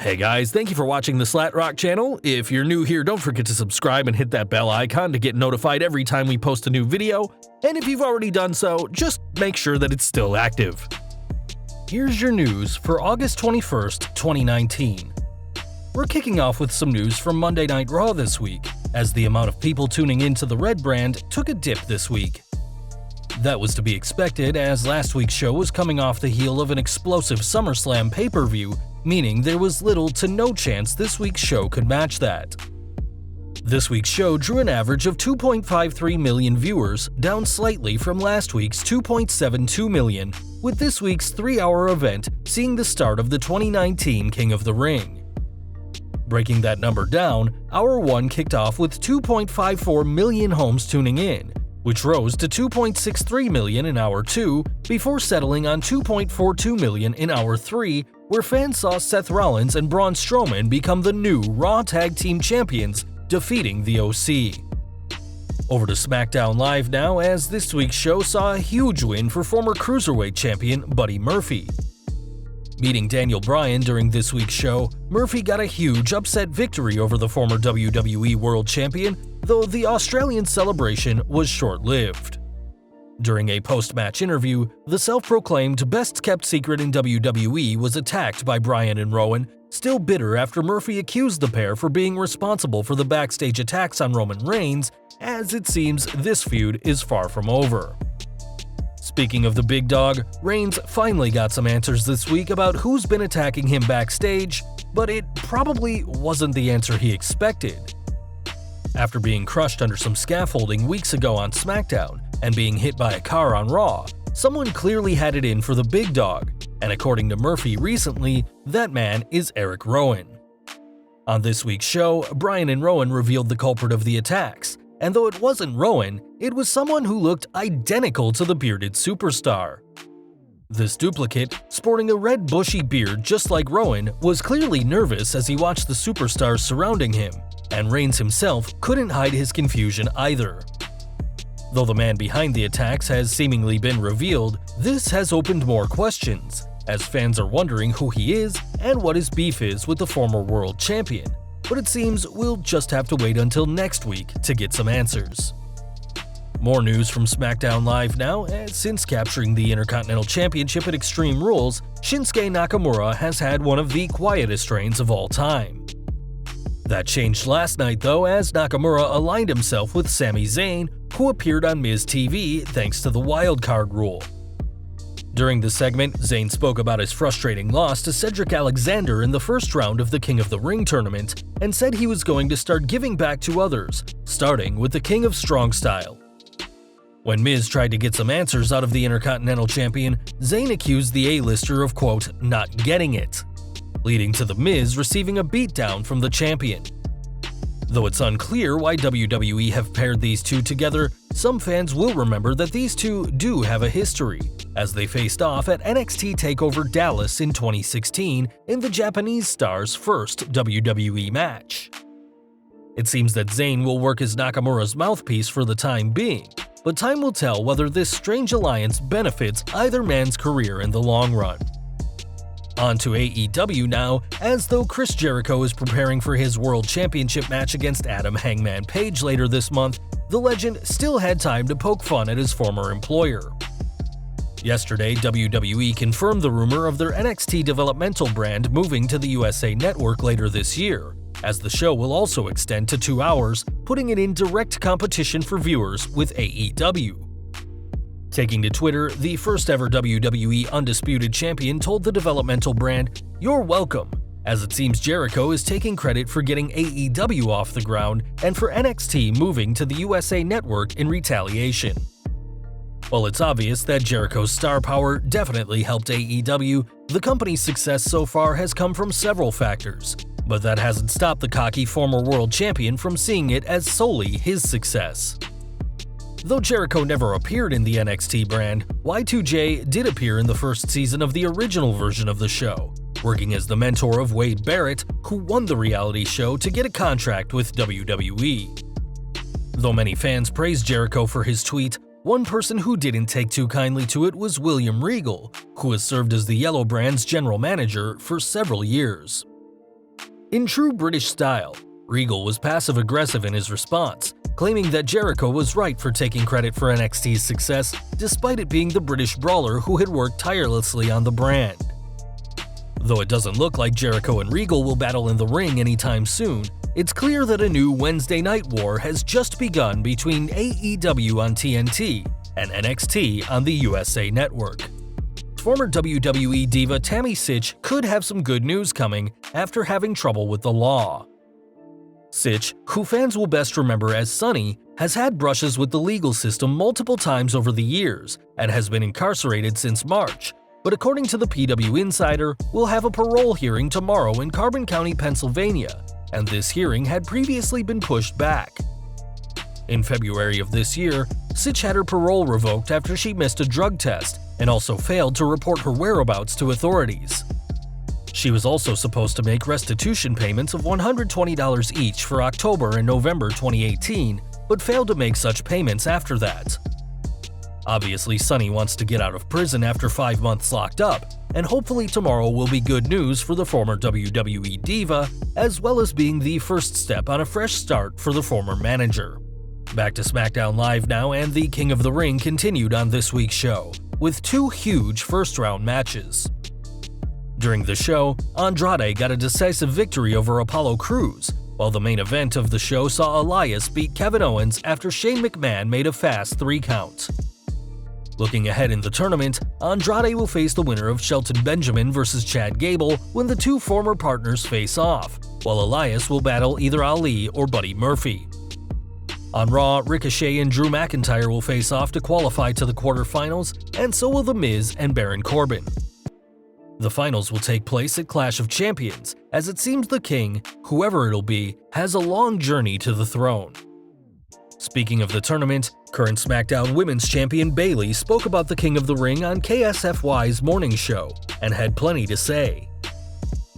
Hey guys, thank you for watching the Slat Rock channel. If you're new here, don't forget to subscribe and hit that bell icon to get notified every time we post a new video. And if you've already done so, just make sure that it's still active. Here's your news for August 21st, 2019. We're kicking off with some news from Monday Night Raw this week, as the amount of people tuning into the Red brand took a dip this week. That was to be expected, as last week's show was coming off the heel of an explosive SummerSlam pay-per-view, meaning there was little to no chance this week's show could match that. This week's show drew an average of 2.53 million viewers, down slightly from last week's 2.72 million, with this week's 3-hour event seeing the start of the 2019 King of the Ring. Breaking that number down, Hour 1 kicked off with 2.54 million homes tuning in, which rose to 2.63 million in Hour 2 before settling on 2.42 million in Hour 3, where fans saw Seth Rollins and Braun Strowman become the new Raw Tag Team Champions, defeating the OC. Over to SmackDown Live now, as this week's show saw a huge win for former Cruiserweight Champion Buddy Murphy. Beating Daniel Bryan during this week's show, Murphy got a huge upset victory over the former WWE World Champion, though the Australian celebration was short-lived. During a post-match interview, the self-proclaimed best-kept secret in WWE was attacked by Bryan and Rowan, still bitter after Murphy accused the pair for being responsible for the backstage attacks on Roman Reigns, as it seems this feud is far from over. Speaking of the big dog, Reigns finally got some answers this week about who's been attacking him backstage, but it probably wasn't the answer he expected. After being crushed under some scaffolding weeks ago on SmackDown and being hit by a car on Raw, someone clearly had it in for the big dog, and according to Murphy recently, that man is Eric Rowan. On this week's show, Bryan and Rowan revealed the culprit of the attacks, and though it wasn't Rowan, it was someone who looked identical to the bearded superstar. This duplicate, sporting a red bushy beard just like Rowan, was clearly nervous as he watched the superstars surrounding him, and Reigns himself couldn't hide his confusion either. Though the man behind the attacks has seemingly been revealed, this has opened more questions, as fans are wondering who he is and what his beef is with the former world champion. But it seems we'll just have to wait until next week to get some answers. More news from SmackDown Live now, as since capturing the Intercontinental Championship at Extreme Rules, Shinsuke Nakamura has had one of the quietest reigns of all time. That changed last night though, as Nakamura aligned himself with Sami Zayn, who appeared on Miz TV thanks to the wildcard rule. During the segment, Zayn spoke about his frustrating loss to Cedric Alexander in the first round of the King of the Ring tournament and said he was going to start giving back to others, starting with the King of Strong Style. When Miz tried to get some answers out of the Intercontinental Champion, Zayn accused the A-lister of, quote, not getting it, leading to The Miz receiving a beatdown from the champion. Though it's unclear why WWE have paired these two together, some fans will remember that these two do have a history, as they faced off at NXT TakeOver Dallas in 2016 in the Japanese star's first WWE match. It seems that Zayn will work as Nakamura's mouthpiece for the time being, but time will tell whether this strange alliance benefits either man's career in the long run. On to AEW now, as though Chris Jericho is preparing for his World Championship match against Adam Hangman Page later this month, the legend still had time to poke fun at his former employer. Yesterday, WWE confirmed the rumor of their NXT developmental brand moving to the USA Network later this year, as the show will also extend to 2 hours, putting it in direct competition for viewers with AEW. Taking to Twitter, the first ever WWE Undisputed Champion told the developmental brand, "You're welcome," as it seems Jericho is taking credit for getting AEW off the ground and for NXT moving to the USA Network in retaliation. While it's obvious that Jericho's star power definitely helped AEW, the company's success so far has come from several factors, but that hasn't stopped the cocky former world champion from seeing it as solely his success. Though Jericho never appeared in the NXT brand, Y2J did appear in the first season of the original version of the show, working as the mentor of Wade Barrett, who won the reality show to get a contract with WWE. Though many fans praised Jericho for his tweet, one person who didn't take too kindly to it was William Regal, who has served as the Yellow brand's general manager for several years. In true British style, Regal was passive-aggressive in his response, claiming that Jericho was right for taking credit for NXT's success despite it being the British brawler who had worked tirelessly on the brand. Though it doesn't look like Jericho and Regal will battle in the ring anytime soon, it's clear that a new Wednesday night war has just begun between AEW on TNT and NXT on the USA Network. Former WWE diva Tammy Sytch could have some good news coming after having trouble with the law. Sytch, who fans will best remember as Sunny, has had brushes with the legal system multiple times over the years and has been incarcerated since March, but according to the PW Insider, will have a parole hearing tomorrow in Carbon County, Pennsylvania, and this hearing had previously been pushed back. In February of this year, Sytch had her parole revoked after she missed a drug test and also failed to report her whereabouts to authorities. She was also supposed to make restitution payments of $120 each for October and November 2018, but failed to make such payments after that. Obviously, Sunny wants to get out of prison after 5 months locked up, and hopefully tomorrow will be good news for the former WWE diva, as well as being the first step on a fresh start for the former manager. Back to SmackDown Live now, and the King of the Ring continued on this week's show, with 2 huge first-round matches. During the show, Andrade got a decisive victory over Apollo Crews, while the main event of the show saw Elias beat Kevin Owens after Shane McMahon made a fast 3 count. Looking ahead in the tournament, Andrade will face the winner of Shelton Benjamin vs. Chad Gable when the 2 former partners face off, while Elias will battle either Ali or Buddy Murphy. On Raw, Ricochet and Drew McIntyre will face off to qualify to the quarterfinals, and so will The Miz and Baron Corbin. The finals will take place at Clash of Champions, as it seems the King, whoever it'll be, has a long journey to the throne. Speaking of the tournament, current SmackDown Women's Champion Bayley spoke about the King of the Ring on KSFY's morning show and had plenty to say.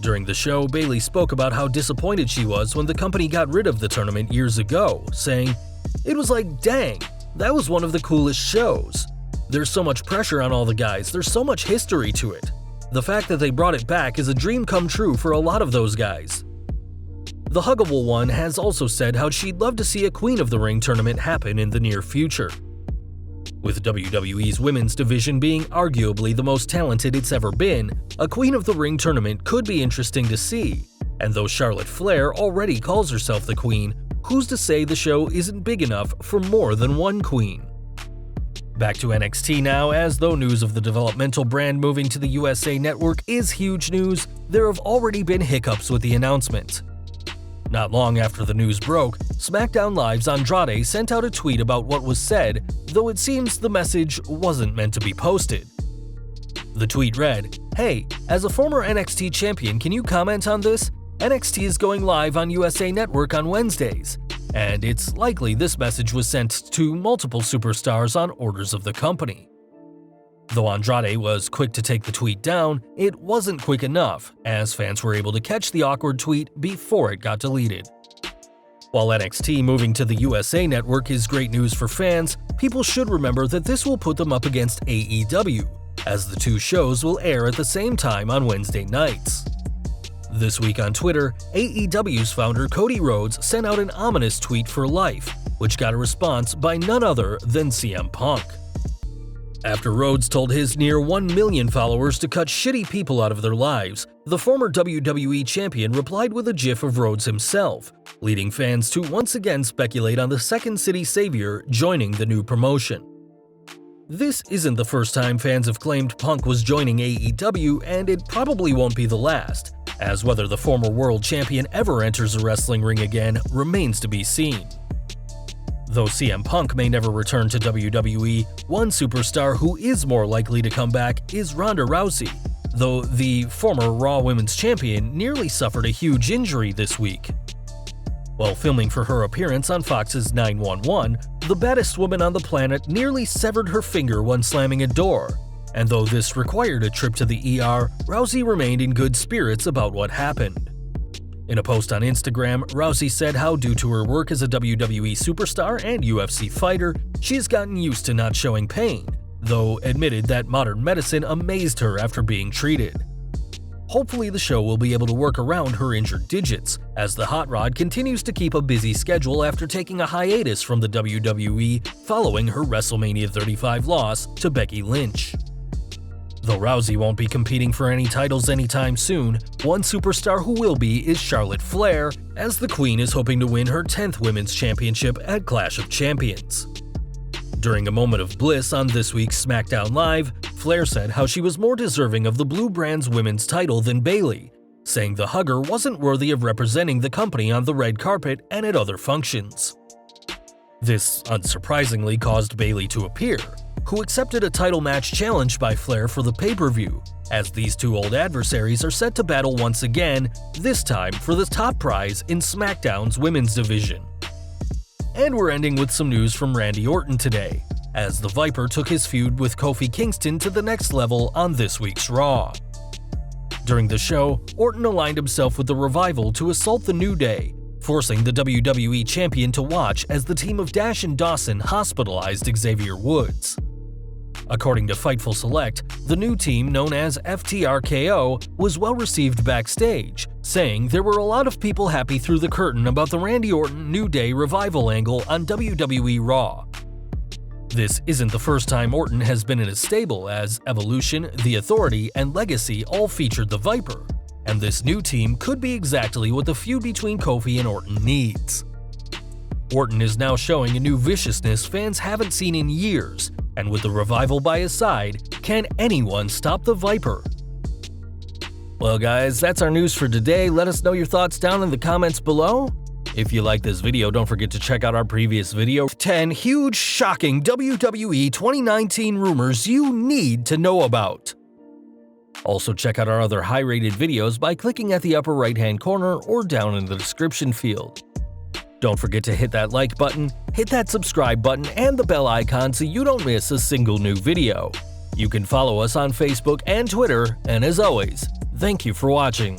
During the show, Bayley spoke about how disappointed she was when the company got rid of the tournament years ago, saying, "It was like, dang, that was one of the coolest shows. There's so much pressure on all the guys, there's so much history to it. The fact that they brought it back is a dream come true for a lot of those guys." The Huggable One has also said how she'd love to see a Queen of the Ring tournament happen in the near future. With WWE's women's division being arguably the most talented it's ever been, a Queen of the Ring tournament could be interesting to see, and though Charlotte Flair already calls herself the Queen, who's to say the show isn't big enough for more than one Queen? Back to NXT now, as though news of the developmental brand moving to the USA Network is huge news, there have already been hiccups with the announcement. Not long after the news broke, SmackDown Live's Andrade sent out a tweet about what was said, though it seems the message wasn't meant to be posted. The tweet read, "Hey, as a former NXT champion, can you comment on this? NXT is going live on USA Network on Wednesdays." And it's likely this message was sent to multiple superstars on orders of the company. Though Andrade was quick to take the tweet down, it wasn't quick enough, as fans were able to catch the awkward tweet before it got deleted. While NXT moving to the USA Network is great news for fans, people should remember that this will put them up against AEW, as the 2 shows will air at the same time on Wednesday nights. This week on Twitter, AEW's founder Cody Rhodes sent out an ominous tweet for life, which got a response by none other than CM Punk. After Rhodes told his near 1 million followers to cut shitty people out of their lives, the former WWE champion replied with a gif of Rhodes himself, leading fans to once again speculate on the Second City Savior joining the new promotion. This isn't the first time fans have claimed Punk was joining AEW, and it probably won't be the last, as whether the former world champion ever enters a wrestling ring again remains to be seen. Though CM Punk may never return to WWE, one superstar who is more likely to come back is Ronda Rousey, though the former Raw Women's Champion nearly suffered a huge injury this week. While filming for her appearance on Fox's 911, the baddest woman on the planet nearly severed her finger when slamming a door, and though this required a trip to the ER, Rousey remained in good spirits about what happened. In a post on Instagram, Rousey said how due to her work as a WWE superstar and UFC fighter, she has gotten used to not showing pain, though admitted that modern medicine amazed her after being treated. Hopefully the show will be able to work around her injured digits, as the Hot Rod continues to keep a busy schedule after taking a hiatus from the WWE following her WrestleMania 35 loss to Becky Lynch. Though Rousey won't be competing for any titles anytime soon, one superstar who will be is Charlotte Flair, as the Queen is hoping to win her 10th Women's Championship at Clash of Champions. During a moment of bliss on this week's SmackDown Live, Flair said how she was more deserving of the Blue Brand's women's title than Bayley, saying the hugger wasn't worthy of representing the company on the red carpet and at other functions. This, unsurprisingly, caused Bayley to appear, who accepted a title match challenged by Flair for the pay-per-view, as these two old adversaries are set to battle once again, this time for the top prize in SmackDown's women's division. And we're ending with some news from Randy Orton today, as the Viper took his feud with Kofi Kingston to the next level on this week's Raw. During the show, Orton aligned himself with the Revival to assault the New Day, forcing the WWE Champion to watch as the team of Dash and Dawson hospitalized Xavier Woods. According to Fightful Select, the new team, known as FTRKO, was well received backstage, saying there were a lot of people happy through the curtain about the Randy Orton New Day Revival angle on WWE Raw. This isn't the first time Orton has been in a stable, as Evolution, The Authority, and Legacy all featured the Viper, and this new team could be exactly what the feud between Kofi and Orton needs. Orton is now showing a new viciousness fans haven't seen in years, and with the Revival by his side, can anyone stop the Viper? Well guys, that's our news for today. Let us know your thoughts down in the comments below. If you like this video, don't forget to check out our previous video, 10 huge, shocking WWE 2019 rumors you need to know about. Also check out our other high-rated videos by clicking at the upper right-hand corner or down in the description field. Don't forget to hit that like button, hit that subscribe button, and the bell icon so you don't miss a single new video. You can follow us on Facebook and Twitter, and as always, thank you for watching.